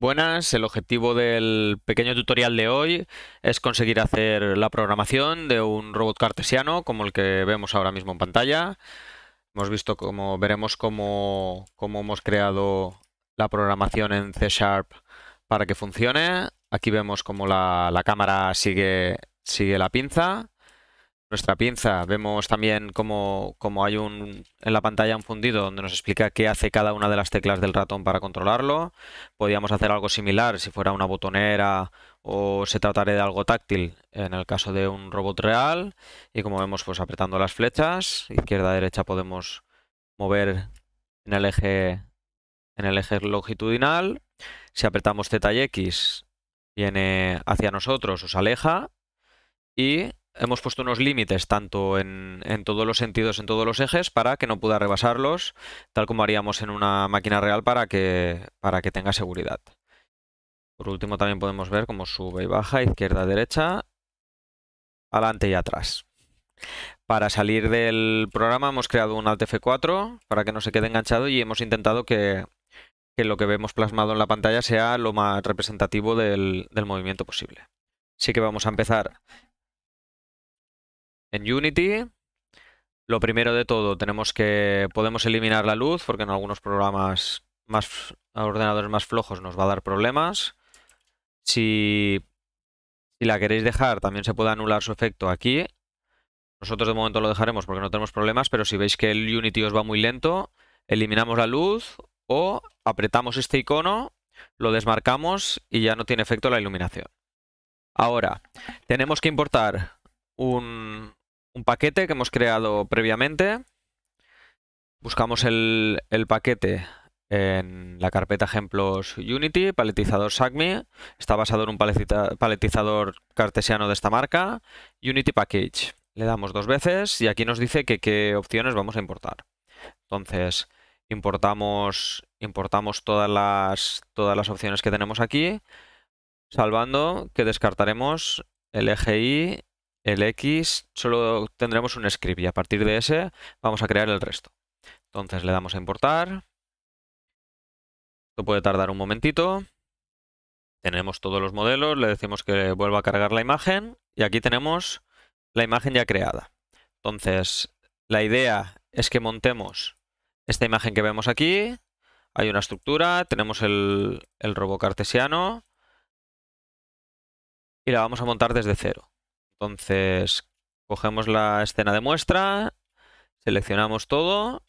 Buenas, el objetivo del pequeño tutorial de hoy es conseguir hacer la programación de un robot cartesiano como el que vemos ahora mismo en pantalla. Veremos cómo hemos creado la programación en C# para que funcione. Aquí vemos cómo la cámara sigue la pinza. Nuestra pinza, vemos también cómo hay en la pantalla un fundido donde nos explica qué hace cada una de las teclas del ratón para controlarlo. Podríamos hacer algo similar si fuera una botonera o se tratara de algo táctil en el caso de un robot real. Y como vemos, pues apretando las flechas, izquierda a derecha podemos mover en el eje longitudinal. Si apretamos Z y X, viene hacia nosotros o se aleja. Y hemos puesto unos límites tanto en todos los sentidos, en todos los ejes, para que no pueda rebasarlos, tal como haríamos en una máquina real para que tenga seguridad. Por último, también podemos ver cómo sube y baja, izquierda, derecha, adelante y atrás. Para salir del programa hemos creado un Alt F4 para que no se quede enganchado y hemos intentado que lo que vemos plasmado en la pantalla sea lo más representativo del movimiento posible. Así que vamos a empezar en Unity. Lo primero de todo, podemos eliminar la luz porque en algunos programas ordenadores más flojos nos va a dar problemas. Si la queréis dejar, también se puede anular su efecto aquí. Nosotros de momento lo dejaremos porque no tenemos problemas, pero si veis que el Unity os va muy lento, eliminamos la luz o apretamos este icono, lo desmarcamos y ya no tiene efecto la iluminación. Ahora, tenemos que importar un paquete que hemos creado previamente. Buscamos el paquete en la carpeta ejemplos Unity, paletizador SACMI. Está basado en un paletizador cartesiano de esta marca, Unity Package. Le damos 2 veces y aquí nos dice qué opciones vamos a importar. Entonces, importamos todas las opciones que tenemos aquí, salvando que descartaremos el eje Y, el X, solo tendremos un script y a partir de ese vamos a crear el resto. Entonces le damos a importar. Esto puede tardar un momentito. Tenemos todos los modelos, le decimos que vuelva a cargar la imagen y aquí tenemos la imagen ya creada. Entonces, la idea es que montemos esta imagen que vemos aquí. Hay una estructura, tenemos el robot cartesiano y la vamos a montar desde cero. Entonces, cogemos la escena de muestra, seleccionamos todo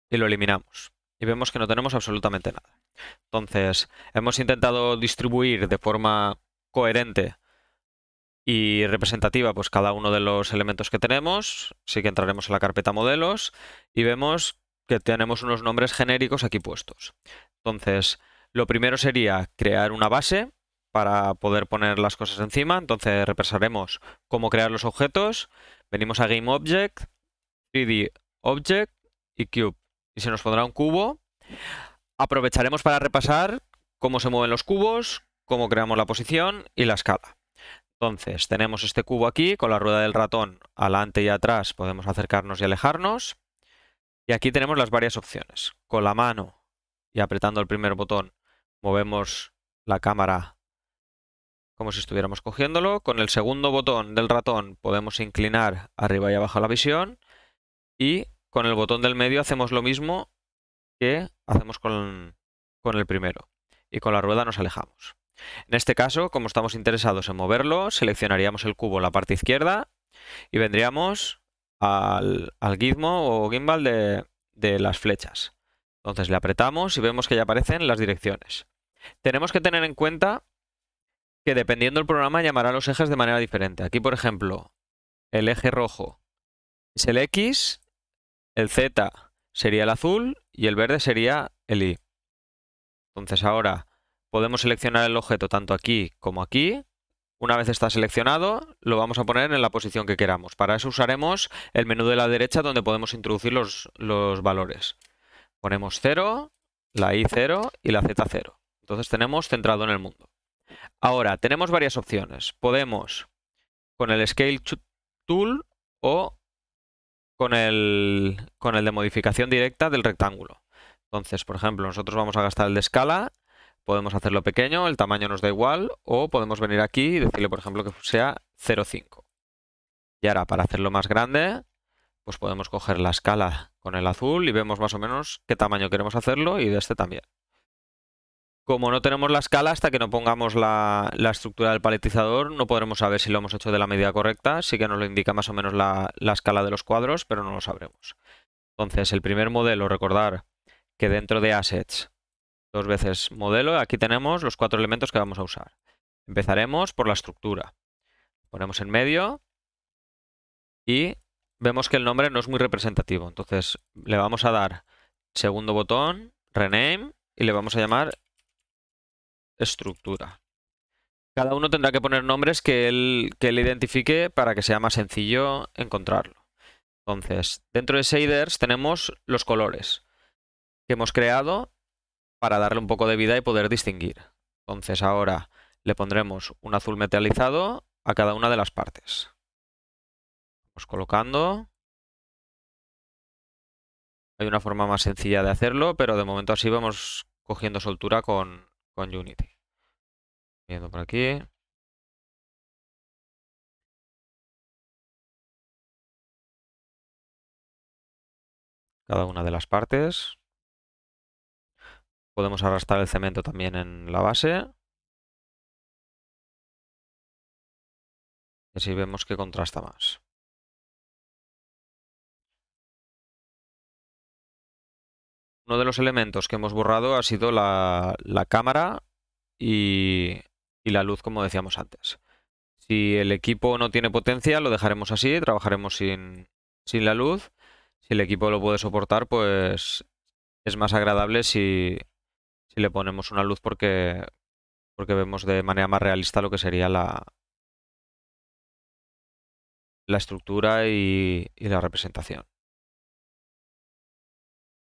y lo eliminamos. Y vemos que no tenemos absolutamente nada. Entonces, hemos intentado distribuir de forma coherente y representativa pues cada uno de los elementos que tenemos. Así que entraremos en la carpeta modelos y vemos que tenemos unos nombres genéricos aquí puestos. Entonces, lo primero sería crear una base para poder poner las cosas encima. Entonces, repasaremos cómo crear los objetos. Venimos a Game Object, 3D Object y Cube. Y se nos pondrá un cubo. Aprovecharemos para repasar cómo se mueven los cubos, cómo creamos la posición y la escala. Entonces, tenemos este cubo aquí, con la rueda del ratón adelante y atrás podemos acercarnos y alejarnos. Y aquí tenemos las varias opciones. Con la mano y apretando el primer botón movemos la cámara como si estuviéramos cogiéndolo. Con el segundo botón del ratón podemos inclinar arriba y abajo la visión. Y con el botón del medio hacemos lo mismo que hacemos con el primero. Y con la rueda nos alejamos. En este caso, como estamos interesados en moverlo, seleccionaríamos el cubo en la parte izquierda y vendríamos al gizmo o gimbal de las flechas. Entonces le apretamos y vemos que ya aparecen las direcciones. Tenemos que tener en cuenta que dependiendo del programa llamará los ejes de manera diferente. Aquí, por ejemplo, el eje rojo es el X, el Z sería el azul y el verde sería el Y. Entonces ahora podemos seleccionar el objeto tanto aquí como aquí. Una vez está seleccionado, lo vamos a poner en la posición que queramos. Para eso usaremos el menú de la derecha donde podemos introducir los valores. Ponemos 0, la Y 0 y la Z 0. Entonces tenemos centrado en el mundo. Ahora, tenemos varias opciones. Podemos con el Scale Tool o con el de modificación directa del rectángulo. Entonces, por ejemplo, nosotros vamos a gastar el de escala Podemos hacerlo pequeño, el tamaño nos da igual, o podemos venir aquí y decirle, por ejemplo, que sea 0,5. Y ahora, para hacerlo más grande, pues podemos coger la escala con el azul y vemos más o menos qué tamaño queremos hacerlo y de este también. Como no tenemos la escala, hasta que no pongamos la estructura del paletizador, no podremos saber si lo hemos hecho de la medida correcta. Sí que nos lo indica más o menos la escala de los cuadros, pero no lo sabremos. Entonces, el primer modelo, recordar que dentro de Assets, 2 veces modelo, aquí tenemos los 4 elementos que vamos a usar. Empezaremos por la estructura. Ponemos en medio y vemos que el nombre no es muy representativo. Entonces, le vamos a dar segundo botón, Rename, y le vamos a llamar estructura. Cada uno tendrá que poner nombres que él identifique para que sea más sencillo encontrarlo. Entonces, dentro de shaders tenemos los colores que hemos creado para darle un poco de vida y poder distinguir. Entonces ahora le pondremos un azul metalizado a cada una de las partes. Vamos colocando. Hay una forma más sencilla de hacerlo, pero de momento así vamos cogiendo soltura con Unity. Viendo por aquí. Cada una de las partes. Podemos arrastrar el cemento también en la base. Y así vemos que contrasta más. Uno de los elementos que hemos borrado ha sido la cámara y la luz, como decíamos antes. Si el equipo no tiene potencia, lo dejaremos así, trabajaremos sin la luz. Si el equipo lo puede soportar, pues es más agradable si le ponemos una luz porque vemos de manera más realista lo que sería la estructura y la representación.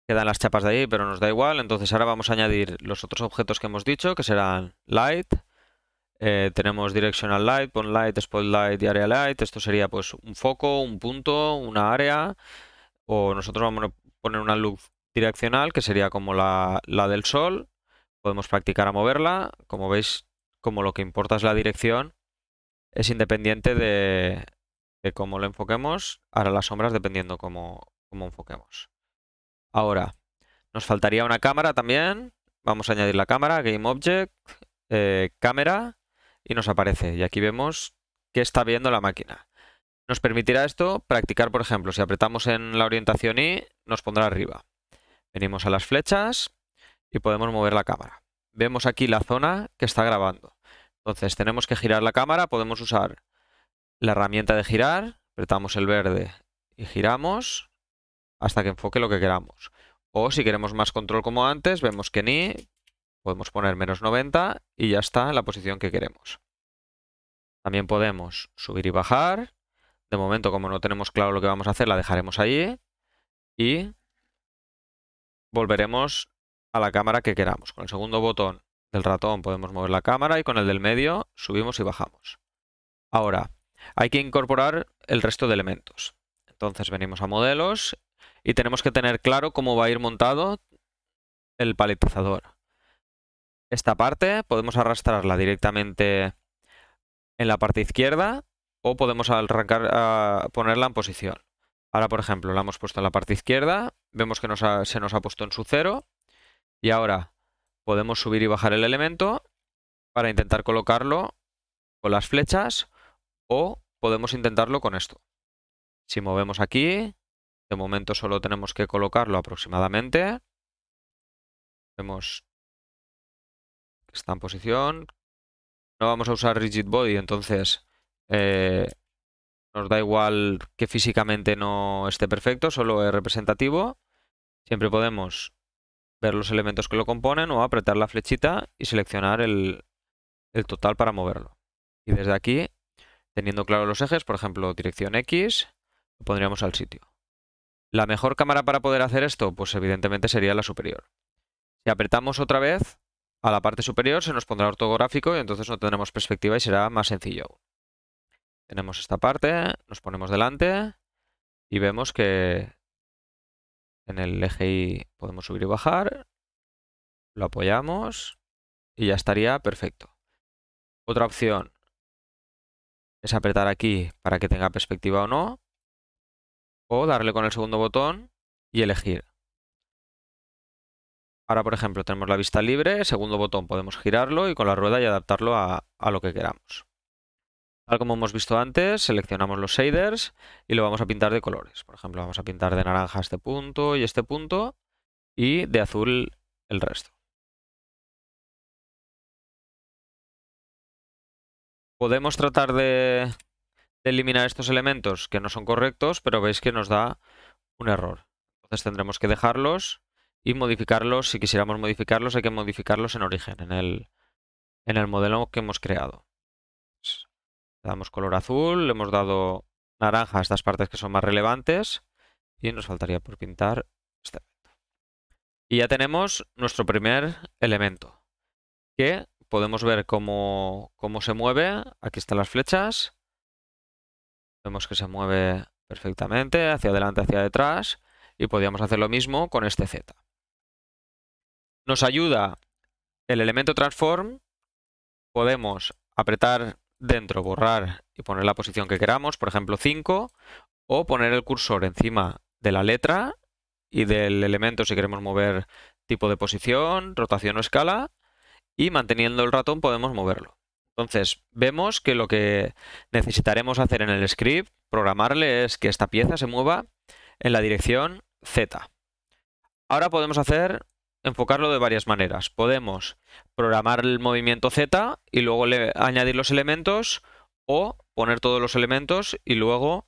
Quedan las chapas de ahí, pero nos da igual. Entonces ahora vamos a añadir los otros objetos que hemos dicho, que serán Light. Tenemos Directional Light, Point Light, Spotlight y Area Light. Esto sería pues un foco, un punto, una área. O nosotros vamos a poner una luz direccional, que sería como la del sol. Podemos practicar a moverla. Como veis, como lo que importa es la dirección, es independiente de cómo lo enfoquemos. Hará las sombras dependiendo cómo enfoquemos. Ahora, nos faltaría una cámara también. Vamos a añadir la cámara, Game Object, cámara, y nos aparece. Y aquí vemos qué está viendo la máquina. Nos permitirá esto practicar, por ejemplo, si apretamos en la orientación Y, nos pondrá arriba. Venimos a las flechas y podemos mover la cámara. Vemos aquí la zona que está grabando. Entonces tenemos que girar la cámara, podemos usar la herramienta de girar, apretamos el verde y giramos hasta que enfoque lo que queramos. O si queremos más control como antes, vemos que en Y podemos poner -90 y ya está en la posición que queremos. También podemos subir y bajar. De momento, como no tenemos claro lo que vamos a hacer, la dejaremos ahí y volveremos a la cámara que queramos. Con el segundo botón del ratón podemos mover la cámara y con el del medio subimos y bajamos. Ahora, hay que incorporar el resto de elementos. Entonces venimos a modelos y tenemos que tener claro cómo va a ir montado el paletizador. Esta parte podemos arrastrarla directamente en la parte izquierda o podemos arrancar a ponerla en posición. Ahora, por ejemplo, la hemos puesto en la parte izquierda, vemos que se nos ha puesto en su 0 y ahora podemos subir y bajar el elemento para intentar colocarlo con las flechas o podemos intentarlo con esto. Si movemos aquí, de momento solo tenemos que colocarlo aproximadamente. Vemos que está en posición. No vamos a usar Rigid Body, entonces nos da igual que físicamente no esté perfecto, solo es representativo. Siempre podemos ver los elementos que lo componen o apretar la flechita y seleccionar el total para moverlo. Y desde aquí, teniendo claro los ejes, por ejemplo, dirección X, lo pondríamos al sitio. La mejor cámara para poder hacer esto, pues evidentemente sería la superior. Si apretamos otra vez, a la parte superior se nos pondrá ortográfico y entonces no tendremos perspectiva y será más sencillo aún. Tenemos esta parte, nos ponemos delante y vemos que en el eje Y podemos subir y bajar. Lo apoyamos y ya estaría perfecto. Otra opción es apretar aquí para que tenga perspectiva o no, o darle con el segundo botón y elegir. Ahora, por ejemplo, tenemos la vista libre, segundo botón podemos girarlo y con la rueda y adaptarlo a lo que queramos. Tal como hemos visto antes, seleccionamos los shaders y lo vamos a pintar de colores. Por ejemplo, vamos a pintar de naranja este punto y de azul el resto. Podemos tratar de eliminar estos elementos que no son correctos, pero veis que nos da un error. Entonces tendremos que dejarlos y modificarlos. Si quisiéramos modificarlos, hay que modificarlos en origen, en el modelo que hemos creado. Le damos color azul, le hemos dado naranja a estas partes que son más relevantes y nos faltaría por pintar este elemento. Y ya tenemos nuestro primer elemento, que podemos ver cómo se mueve. Aquí están las flechas. Vemos que se mueve perfectamente, hacia adelante, hacia detrás, y podríamos hacer lo mismo con este Z. Nos ayuda el elemento transform, podemos apretar dentro, borrar y poner la posición que queramos, por ejemplo 5, o poner el cursor encima de la letra y del elemento si queremos mover tipo de posición, rotación o escala, y manteniendo el ratón podemos moverlo. Entonces, vemos que lo que necesitaremos hacer en el script, programarle, es que esta pieza se mueva en la dirección Z. Ahora podemos enfocarlo de varias maneras. Podemos programar el movimiento Z y luego añadir los elementos, o poner todos los elementos y luego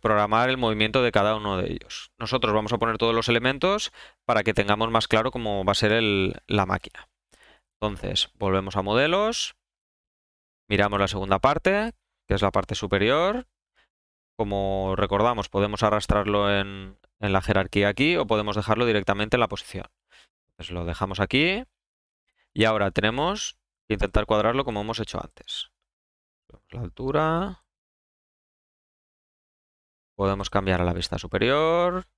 programar el movimiento de cada uno de ellos. Nosotros vamos a poner todos los elementos para que tengamos más claro cómo va a ser la máquina. Entonces, volvemos a modelos, miramos la segunda parte, que es la parte superior. Como recordamos, podemos arrastrarlo en la jerarquía aquí o podemos dejarlo directamente en la posición. Entonces lo dejamos aquí y ahora tenemos que intentar cuadrarlo como hemos hecho antes. La altura. Podemos cambiar a la vista superior.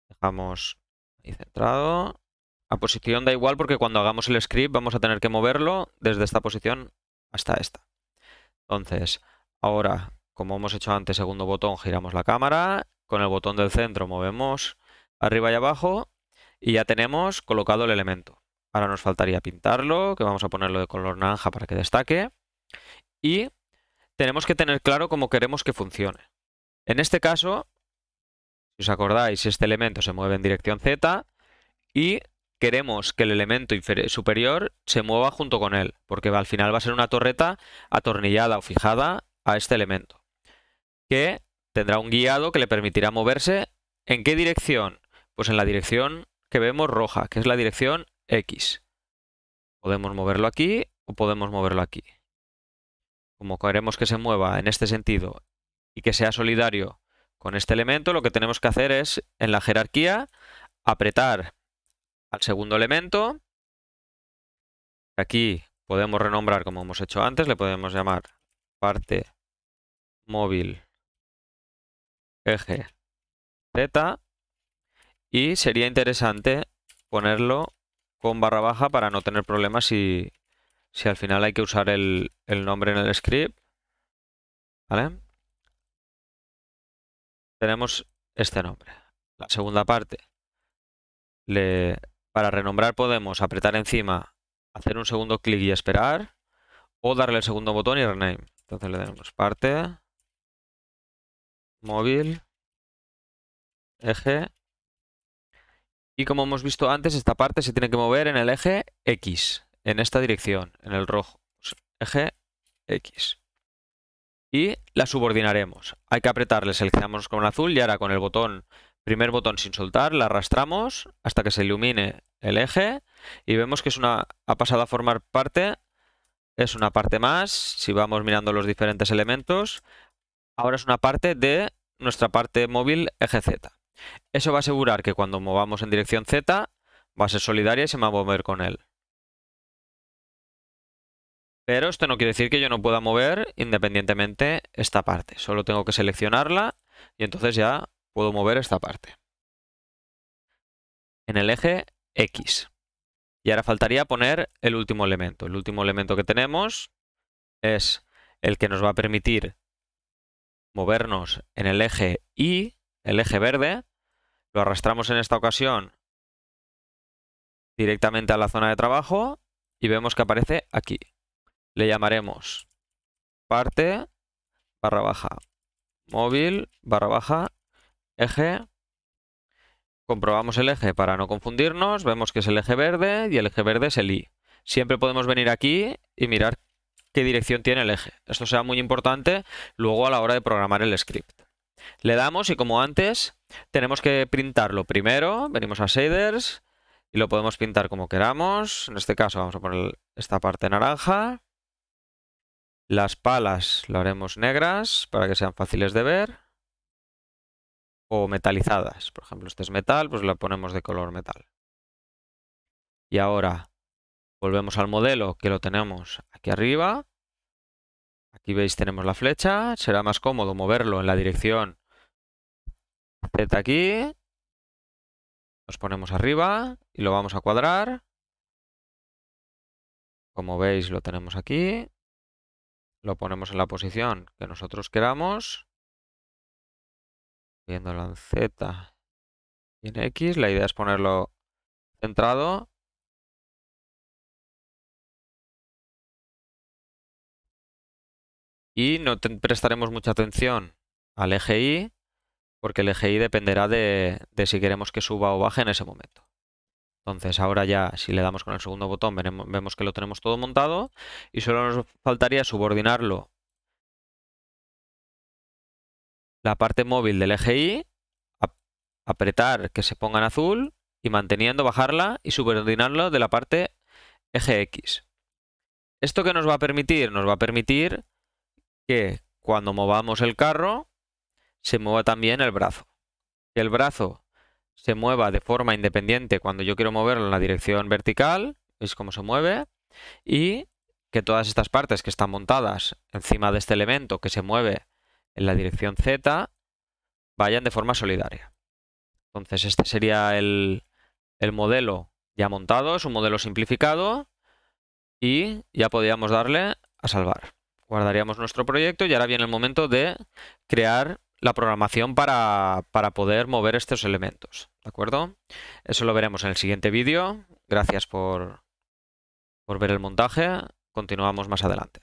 Dejamos ahí centrado. La posición da igual porque cuando hagamos el script vamos a tener que moverlo desde esta posición hasta esta. Entonces, ahora, como hemos hecho antes, segundo botón, giramos la cámara. Con el botón del centro movemos arriba y abajo y ya tenemos colocado el elemento. Ahora nos faltaría pintarlo, que vamos a ponerlo de color naranja para que destaque. Y tenemos que tener claro cómo queremos que funcione. En este caso, si os acordáis, este elemento se mueve en dirección Z y queremos que el elemento superior se mueva junto con él, porque al final va a ser una torreta atornillada o fijada a este elemento, que tendrá un guiado que le permitirá moverse. ¿En qué dirección? Pues en la dirección que vemos roja, que es la dirección X. Podemos moverlo aquí o podemos moverlo aquí. Como queremos que se mueva en este sentido y que sea solidario con este elemento, lo que tenemos que hacer es, en la jerarquía, apretar al segundo elemento. Aquí podemos renombrar como hemos hecho antes, le podemos llamar parte móvil eje Z, y sería interesante ponerlo con barra baja para no tener problemas si al final hay que usar el nombre en el script. ¿Vale? Tenemos este nombre. La segunda parte, para renombrar podemos apretar encima, hacer un segundo clic y esperar, o darle el segundo botón y rename. Entonces le damos parte móvil eje, y como hemos visto antes, esta parte se tiene que mover en el eje X, en esta dirección, en el rojo, eje X. Y la subordinaremos. Hay que apretarle, seleccionamos con azul y ahora con el primer botón sin soltar, la arrastramos hasta que se ilumine el eje y vemos que ha pasado a formar parte, es una parte más. Si vamos mirando los diferentes elementos, ahora es una parte de nuestra parte móvil eje Z. Eso va a asegurar que cuando movamos en dirección Z va a ser solidaria y se va a mover con él. Pero esto no quiere decir que yo no pueda mover independientemente esta parte. Solo tengo que seleccionarla y entonces ya puedo mover esta parte en el eje X. Y ahora faltaría poner el último elemento. El último elemento que tenemos es el que nos va a permitir movernos en el eje Y, el eje verde. Lo arrastramos en esta ocasión directamente a la zona de trabajo y vemos que aparece aquí. Le llamaremos parte barra baja móvil barra baja eje. Comprobamos el eje para no confundirnos, vemos que es el eje verde y el eje verde es el Y. Siempre podemos venir aquí y mirar qué dirección tiene el eje. Esto será muy importante luego a la hora de programar el script. Le damos y como antes tenemos que printarlo primero, venimos a shaders y lo podemos pintar como queramos. En este caso vamos a poner esta parte naranja. Las palas lo haremos negras para que sean fáciles de ver. O metalizadas. Por ejemplo, este es metal, pues la ponemos de color metal. Y ahora volvemos al modelo que lo tenemos aquí arriba. Aquí veis tenemos la flecha. Será más cómodo moverlo en la dirección Z aquí. Nos ponemos arriba y lo vamos a cuadrar. Como veis lo tenemos aquí. Lo ponemos en la posición que nosotros queramos. Viéndolo en Z y en X. La idea es ponerlo centrado. Y no prestaremos mucha atención al eje Y, porque el eje Y dependerá de si queremos que suba o baje en ese momento. Entonces ahora ya, si le damos con el segundo botón, vemos que lo tenemos todo montado y solo nos faltaría subordinarlo la parte móvil del eje Y, apretar que se ponga en azul y manteniendo bajarla y subordinarlo de la parte eje X. ¿Esto qué nos va a permitir? Nos va a permitir que cuando movamos el carro se mueva también el brazo. Que el brazo se mueva de forma independiente cuando yo quiero moverlo en la dirección vertical, veis cómo se mueve, y que todas estas partes que están montadas encima de este elemento que se mueve en la dirección Z vayan de forma solidaria. Entonces este sería el modelo ya montado, es un modelo simplificado y ya podríamos darle a salvar. Guardaríamos nuestro proyecto y ahora viene el momento de crear la programación para poder mover estos elementos, ¿de acuerdo? Eso lo veremos en el siguiente vídeo. Gracias por ver el montaje. Continuamos más adelante.